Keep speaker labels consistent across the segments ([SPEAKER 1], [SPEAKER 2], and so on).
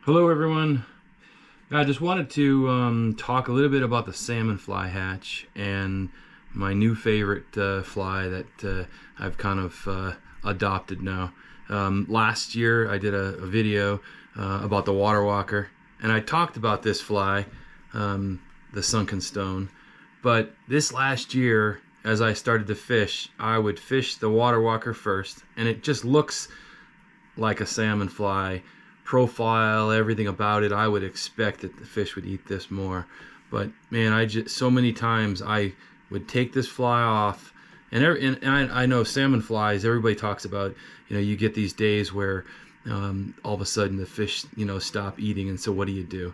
[SPEAKER 1] Hello everyone. I just wanted to talk a little bit about the salmon fly hatch and my new favorite fly that I've kind of adopted now. Last year I did a video about the water walker, and I talked about this fly, the Sunken Stone. But this last year, as I started to fish, I would fish the water walker first, and it just looks like a salmon fly profile, everything about it. I would expect that the fish would eat this more, but man, I just so many times I would take this fly off, and I know salmon flies, everybody talks about, you get these days where all of a sudden the fish stop eating, and so what do?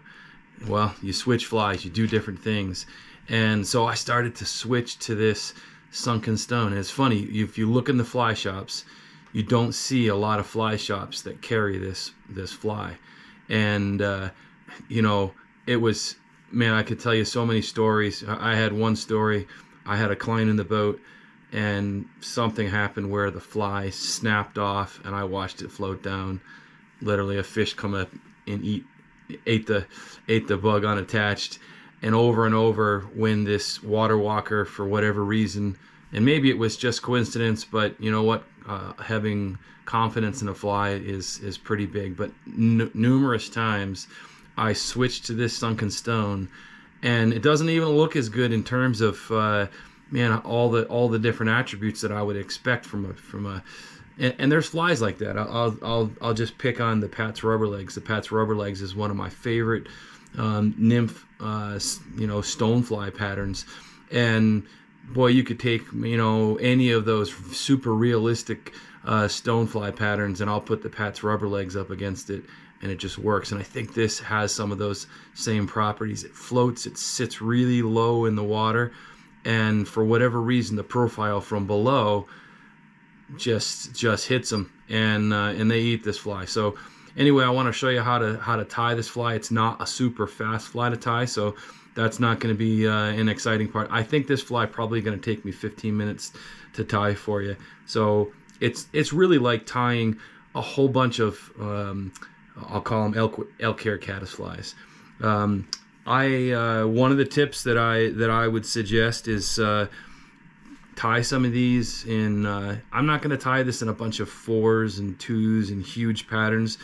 [SPEAKER 1] Well, you switch flies, you do different things. And so I started to switch to this Sunken Stone. And it's funny, if you look in the fly shops, you don't see a lot of fly shops that carry this fly. And it was, man, I could tell you so many stories. I had one story. I had a client in the boat, and something happened where the fly snapped off, and I watched it float down. Literally, a fish come up and ate the bug unattached. And over, when this water walker, for whatever reason, and maybe it was just coincidence, but you know what, having confidence in a fly is pretty big. But numerous times I switched to this Sunken Stone, and it doesn't even look as good in terms of man, all the different attributes that I would expect from a and there's flies like that. I'll just pick on the Pat's rubber legs. The Pat's rubber legs is one of my favorite nymph stonefly patterns. And boy, you could take any of those super realistic stonefly patterns, and I'll put the Pat's rubber legs up against it, and it just works. And I think this has some of those same properties. It floats, it sits really low in the water, and for whatever reason the profile from below just hits them, and they eat this fly. So anyway, I want to show you how to tie this fly. It's not a super fast fly to tie, so that's not going to be an exciting part. I think this fly probably going to take me 15 minutes to tie for you. So it's really like tying a whole bunch of I'll call them elk hair caddisflies. One of the tips that I would suggest is tie some of these in. I'm not going to tie this in a bunch of 4s and 2s and huge patterns.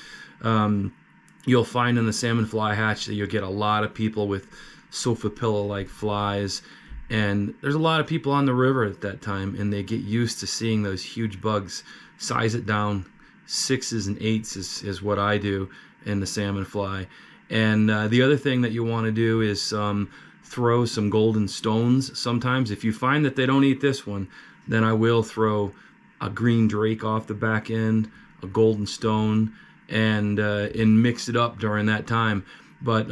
[SPEAKER 1] You'll find in the salmon fly hatch that you'll get a lot of people with sofa pillow like flies, and there's a lot of people on the river at that time, and they get used to seeing those huge bugs. Size it down. 6s and 8s is what I do in the salmon fly. And the other thing that you want to do is throw some golden stones. Sometimes if you find that they don't eat this one, then I will throw a green drake off the back end, a golden stone, and mix it up during that time. But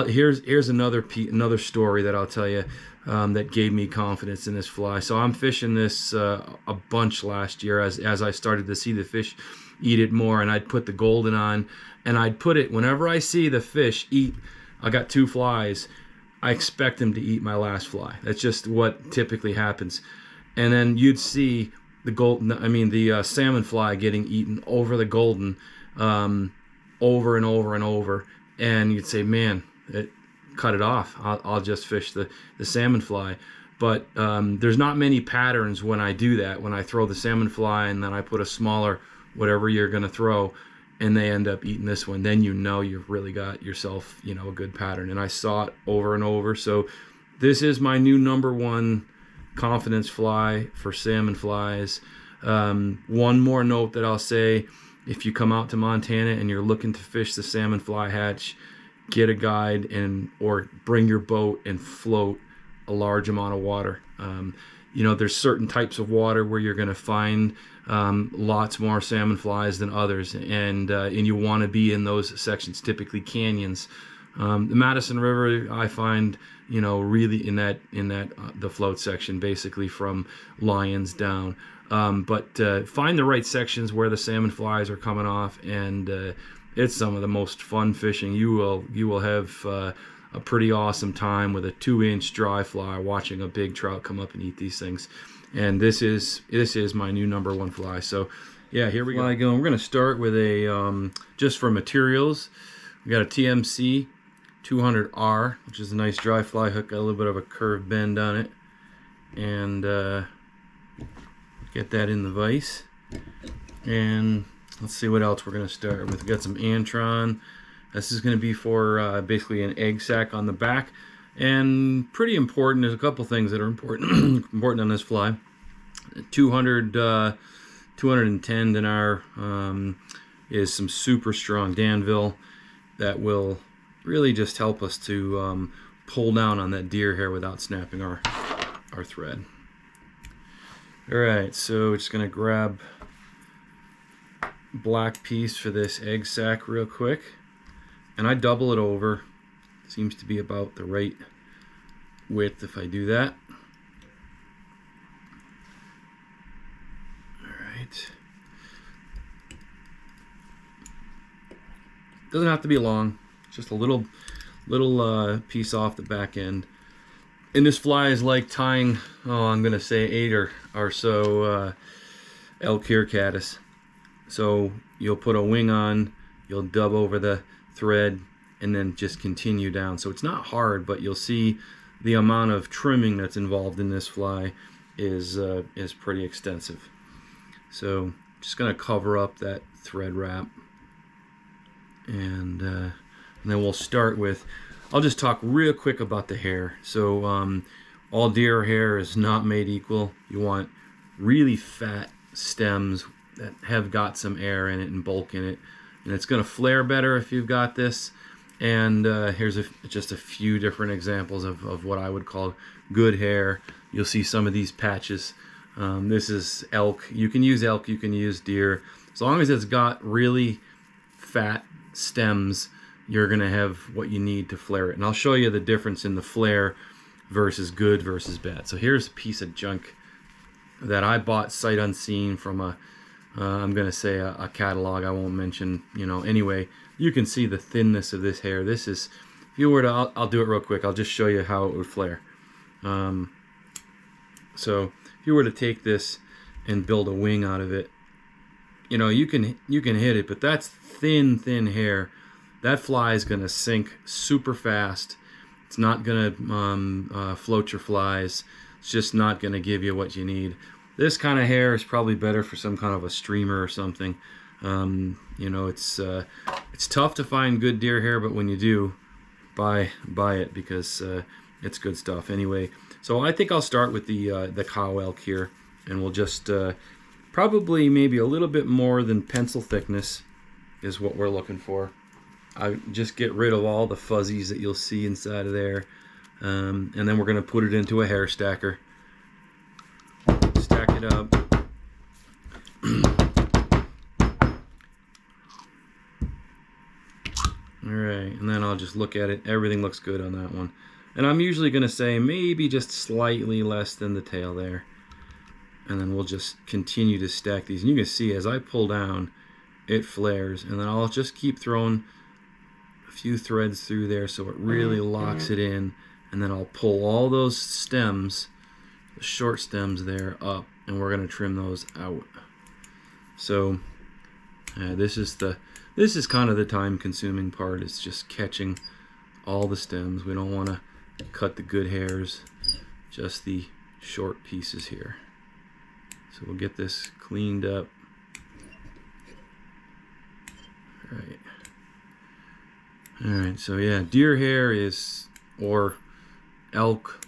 [SPEAKER 1] here's another story that I'll tell you that gave me confidence in this fly. So I'm fishing this a bunch last year as I started to see the fish eat it more, and I'd put the golden on, and I'd put it whenever I see the fish eat. I got 2 flies. I expect them to eat my last fly. That's just what typically happens. And then you'd see the salmon fly getting eaten over the golden, over and over and over. And you'd say, man, cut it off. I'll just fish the salmon fly. But there's not many patterns when I do that. When I throw the salmon fly and then I put a smaller, whatever you're going to throw, and they end up eating this one, then you've really got yourself a good pattern. And I saw it over and over. So this is my new #1 confidence fly for salmon flies. One more note that I'll say: if you come out to Montana and you're looking to fish the salmon fly hatch, get a guide or bring your boat and float a large amount of water. There's certain types of water where you're going to find lots more salmon flies than others, and you want to be in those sections, typically canyons. The Madison River, I find, really in that the float section, basically from Lyons down. But find the right sections where the salmon flies are coming off, and it's some of the most fun fishing. You will have a pretty awesome time with a 2-inch dry fly watching a big trout come up and eat these things. And this is my new #1 fly. So yeah, here we go. We're going to start with a just for materials. We got a TMC 200R, which is a nice dry fly hook, got a little bit of a curved bend on it, and get that in the vise. And let's see what else we're going to start with. We got some Antron. This is going to be for basically an egg sac on the back, and pretty important. There's a couple things that are important important on this fly. 210 dinar is some super strong Danville that will really just help us to pull down on that deer hair without snapping our thread. Alright, so we're just going to grab black piece for this egg sac real quick, and I double it over. Seems to be about the right width if I do that. Alright. Doesn't have to be long, just a little piece off the back end. And this fly is like tying, I'm gonna say 8 or so elk ear caddis. So you'll put a wing on, you'll dub over the thread, and then just continue down. So it's not hard, but you'll see the amount of trimming that's involved in this fly is pretty extensive. So just gonna cover up that thread wrap, and then we'll start with, I'll just talk real quick about the hair. So all deer hair is not made equal. You want really fat stems that have got some air in it and bulk in it, and it's going to flare better if you've got this. And here's just a few different examples of what I would call good hair. You'll see some of these patches. This is elk. You can use elk, you can use deer. As long as it's got really fat stems, you're going to have what you need to flare it. And I'll show you the difference in the flare versus good versus bad. So here's a piece of junk that I bought sight unseen from a, I'm going to say a catalog. I won't mention, anyway. You can see the thinness of this hair. This is, if you were to, I'll do it real quick. I'll just show you how it would flare. So if you were to take this and build a wing out of it, you can hit it, but that's thin hair. That fly is going to sink super fast. It's not going to float your flies. It's just not going to give you what you need. This kind of hair is probably better for some kind of a streamer or something. It's tough to find good deer hair, but when you do, buy it, because it's good stuff. Anyway, so I think I'll start with the cow elk here, and we'll just probably maybe a little bit more than pencil thickness is what we're looking for. I just get rid of all the fuzzies that you'll see inside of there, and then we're going to put it into a hair stacker. Stack it up. Alright, and then I'll just look at it. Everything looks good on that one. And I'm usually going to say maybe just slightly less than the tail there. And then we'll just continue to stack these. And you can see as I pull down, it flares. And then I'll just keep throwing a few threads through there so it really locks it in. And then I'll pull all those stems, the short stems there, up. And we're going to trim those out. So this is kind of the time-consuming part. It's just catching all the stems. We don't want to cut the good hairs, just the short pieces here. So we'll get this cleaned up. Alright, so yeah, deer hair is, or elk,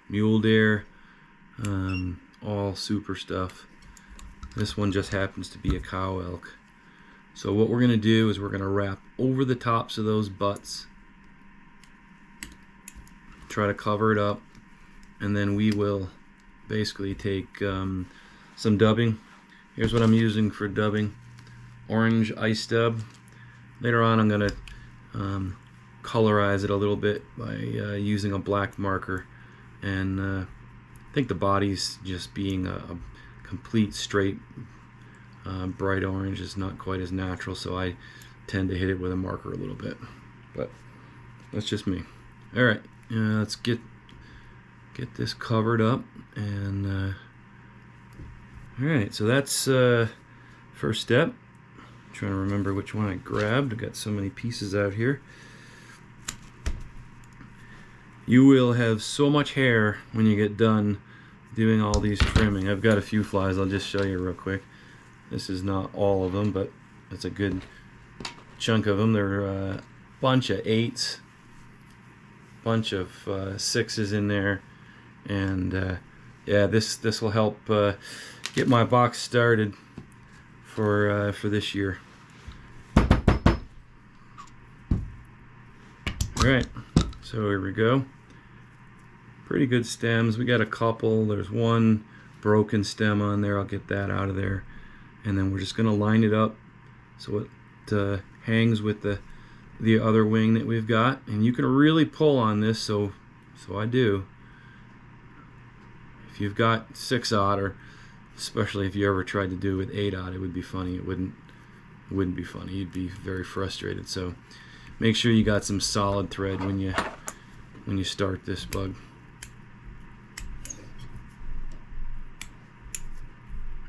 [SPEAKER 1] mule deer, all super stuff. This one just happens to be a cow elk. So what we're going to do is we're going to wrap over the tops of those butts, try to cover it up, and then we will basically take some dubbing. Here's what I'm using for dubbing: orange ice dub. Later on I'm going to colorize it a little bit by using a black marker, and I think the body's just being a complete straight bright orange is not quite as natural, so I tend to hit it with a marker a little bit, but that's just me. Alright, let's get this covered up, and alright, so that's first step. trying to remember which one I grabbed. I've got so many pieces out here. You will have so much hair when you get done doing all these trimming. I've got a few flies. I'll just show you real quick. This is not all of them, but it's a good chunk of them. There are a bunch of 8s, bunch of 6s in there, and yeah, this will help get my box started for this year. All right, so here we go. Pretty good stems. We got a couple. There's one broken stem on there. I'll get that out of there, and then we're just going to line it up so it hangs with the other wing that we've got. And you can really pull on this, so I do. If you've got 6/0, or especially if you ever tried to do it with 8/0, it would be funny. It wouldn't be funny. You'd be very frustrated. So make sure you got some solid thread when you start this bug.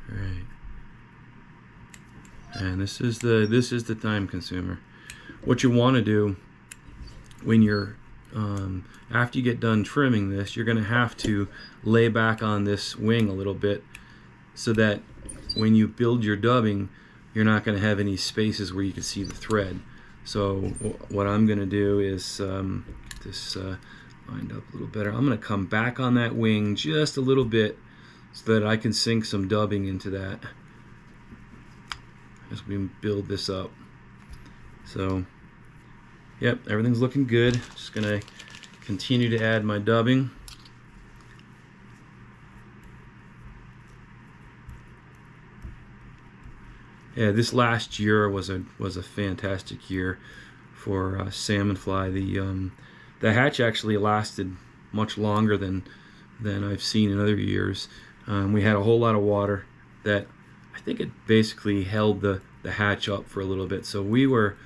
[SPEAKER 1] All right. And this is the time consumer. What you want to do when you're after you get done trimming this, you're going to have to lay back on this wing a little bit so that when you build your dubbing, you're not going to have any spaces where you can see the thread. So what I'm going to do is get this lined up a little better. I'm going to come back on that wing just a little bit so that I can sink some dubbing into that as we build this up. So yep, everything's looking good. Just going to continue to add my dubbing. Yeah, this last year was a fantastic year for salmon fly. The hatch actually lasted much longer than I've seen in other years. We had a whole lot of water that I think it basically held the hatch up for a little bit. So we were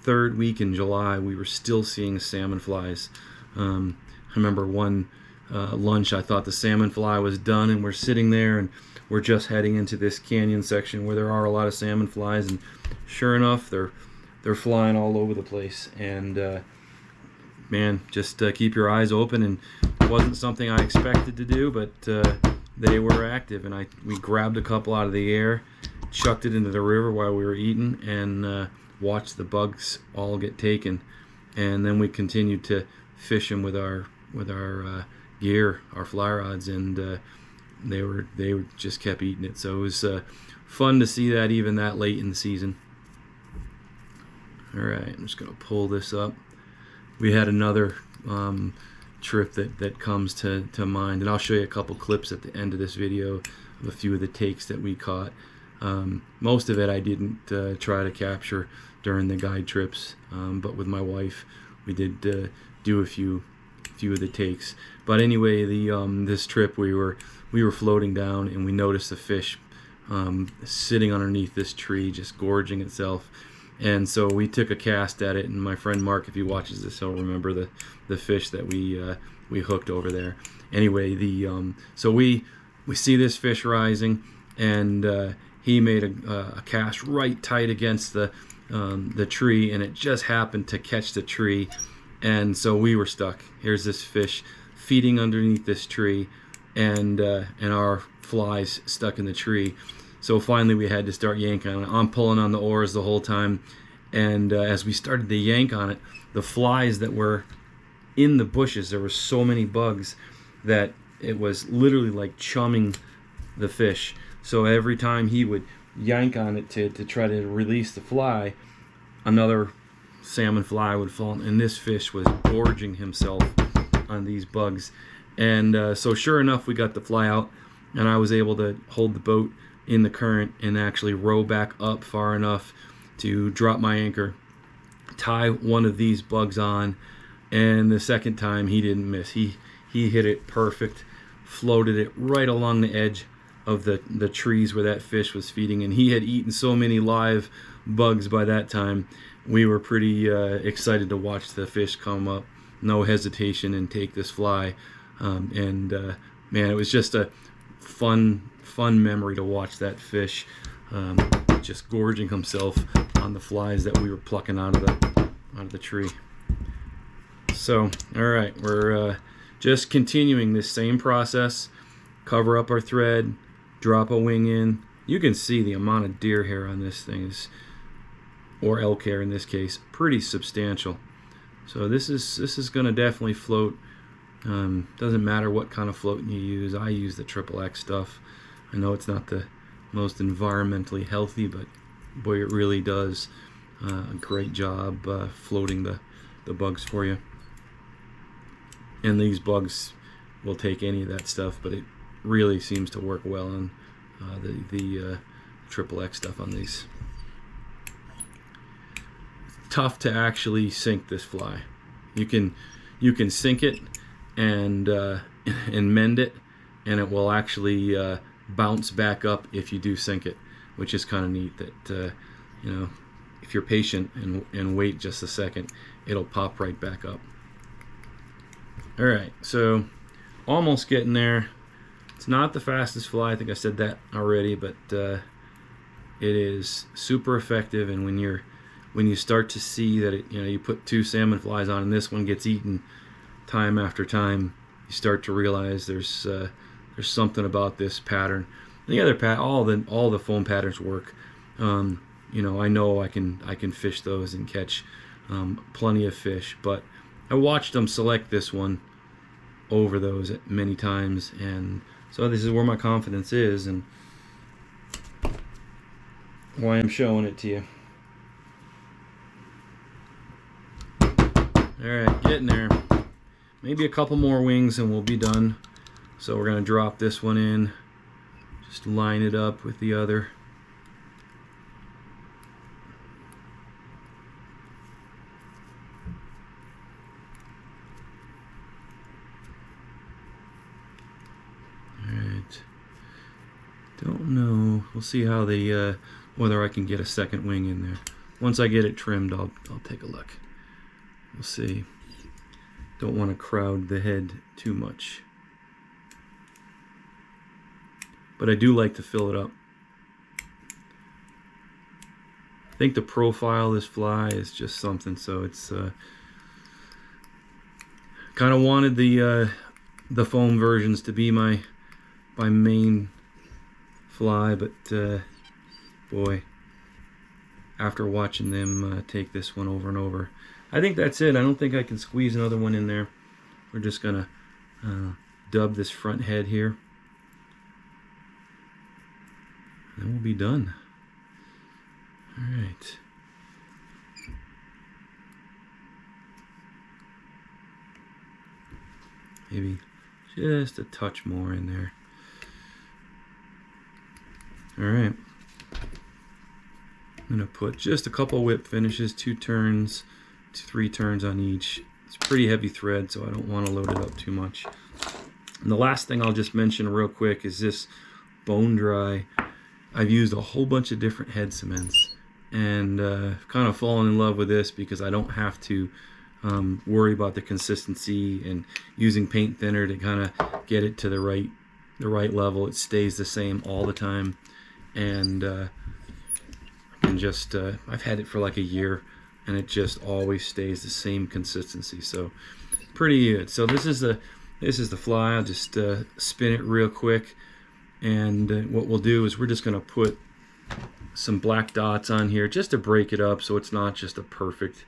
[SPEAKER 1] 3rd week in July. We were still seeing salmon flies. I remember one lunch, I thought the salmon fly was done, and we're sitting there and we're just heading into this canyon section where there are a lot of salmon flies, and sure enough, they're flying all over the place. And man, just keep your eyes open. And it wasn't something I expected to do, but they were active, and we grabbed a couple out of the air, chucked it into the river while we were eating, and watched the bugs all get taken. And then we continued to fish them with our gear, our fly rods, and they just kept eating it. So it was fun to see that even that late in the season. All right, I'm just going to pull this up. We had another trip that comes to mind, and I'll show you a couple clips at the end of this video of a few of the takes that we caught. Most of it I didn't try to capture during the guide trips, but with my wife we did do a few of the takes. But anyway, this trip we were floating down, and we noticed a fish sitting underneath this tree just gorging itself. And so we took a cast at it, and my friend Mark, if he watches this, he'll remember the fish that we hooked over there. Anyway, so we see this fish rising, and he made a cast right tight against the tree, and it just happened to catch the tree, and so we were stuck. Here's this fish feeding underneath this tree, and our flies stuck in the tree. So finally we had to start yanking on it. I'm pulling on the oars the whole time, and as we started to yank on it, the flies that were in the bushes, there were so many bugs that it was literally like chumming the fish. So every time he would yank on it to try to release the fly, another salmon fly would fall, and this fish was gorging himself on these bugs. And so sure enough, we got the fly out, and I was able to hold the boat in the current and actually row back up far enough to drop my anchor, tie one of these bugs on, and the second time he didn't miss. He hit it perfect, floated it right along the edge of the trees where that fish was feeding, and he had eaten so many live bugs by that time. We were pretty excited to watch the fish come up, no hesitation, and take this fly. Man, it was just a fun memory to watch that fish just gorging himself on the flies that we were plucking out of the tree. So, all right, we're just continuing this same process. Cover up our thread, drop a wing in. You can see the amount of deer hair on this thing is, or elk hair in this case, pretty substantial. So this is going to definitely float. Doesn't matter what kind of floating you use. I use the XXX stuff. I know it's not the most environmentally healthy, but boy, it really does a great job floating the bugs for you. And these bugs will take any of that stuff, but it really seems to work well on the XXX stuff on these. Tough to actually sink this fly. You can sink it and mend it, and it will actually bounce back up if you do sink it, which is kind of neat. That you know, if you're patient and wait just a second, it'll pop right back up. All right, so almost getting there. It's not the fastest fly. I think I said that already, but it is super effective. And when you start to see that you put 2 salmon flies on and this one gets eaten time after time, you start to realize there's something about this pattern. The other all the foam patterns work. I know I can fish those and catch plenty of fish, but I watched them select this one over those many times, and so this is where my confidence is and why I'm showing it to you. Alright, getting there. Maybe a couple more wings and we'll be done. So we're going to drop this one in. Just line it up with the other. Alright. Don't know. We'll see how whether I can get a second wing in there. Once I get it trimmed, I'll take a look. We'll see. Don't want to crowd the head too much. But I do like to fill it up. I think the profile of this fly is just something, so it's kind of wanted the foam versions to be my main fly, but boy, after watching them take this one over and over, I think that's it. I don't think I can squeeze another one in there. We're just gonna dub this front head here, and then we'll be done. All right. Maybe just a touch more in there. All right. I'm gonna put just a couple whip finishes, 2 turns, 3 turns on each. It's pretty heavy thread, so I don't want to load it up too much. And the last thing I'll just mention real quick is this bone dry. I've used a whole bunch of different head cements, and kind of fallen in love with this because I don't have to worry about the consistency and using paint thinner to kind of get it to the right level. It stays the same all the time, and just I've had it for like a year, and it just always stays the same consistency. So pretty good. So this is the fly. I'll just spin it real quick, and what we'll do is we're just going to put some black dots on here just to break it up so it's not just a perfect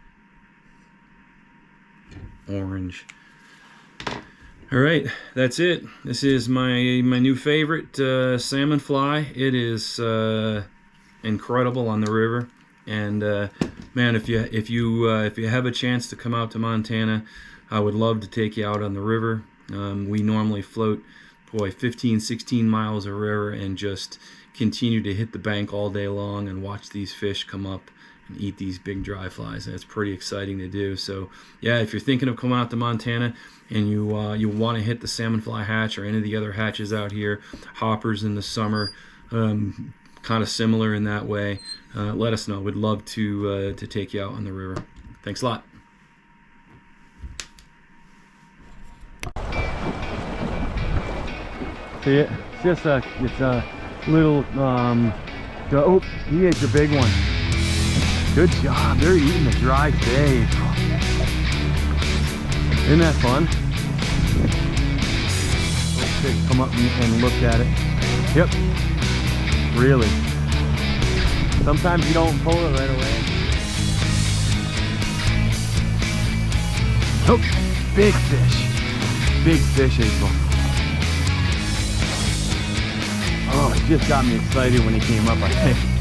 [SPEAKER 1] orange. All right, that's it. This is my new favorite salmon fly. It is incredible on the river, and man, if you have a chance to come out to Montana, I would love to take you out on the river. We normally float 15-16 miles of river and just continue to hit the bank all day long and watch these fish come up and eat these big dry flies. And it's pretty exciting to do. So yeah, if you're thinking of coming out to Montana and you want to hit the salmon fly hatch or any of the other hatches out here, hoppers in the summer, kind of similar in that way, let us know. We'd love to take you out on the river. Thanks a lot. See it? It's a little Oh, he ate the big one. Good job. They're eating the dry stage. Isn't that fun? Those fish come up and look at it. Yep. Really. Sometimes you don't pull it right away. Oh, big fish. Big fish, April. Oh, it just got me excited when he came up, I think.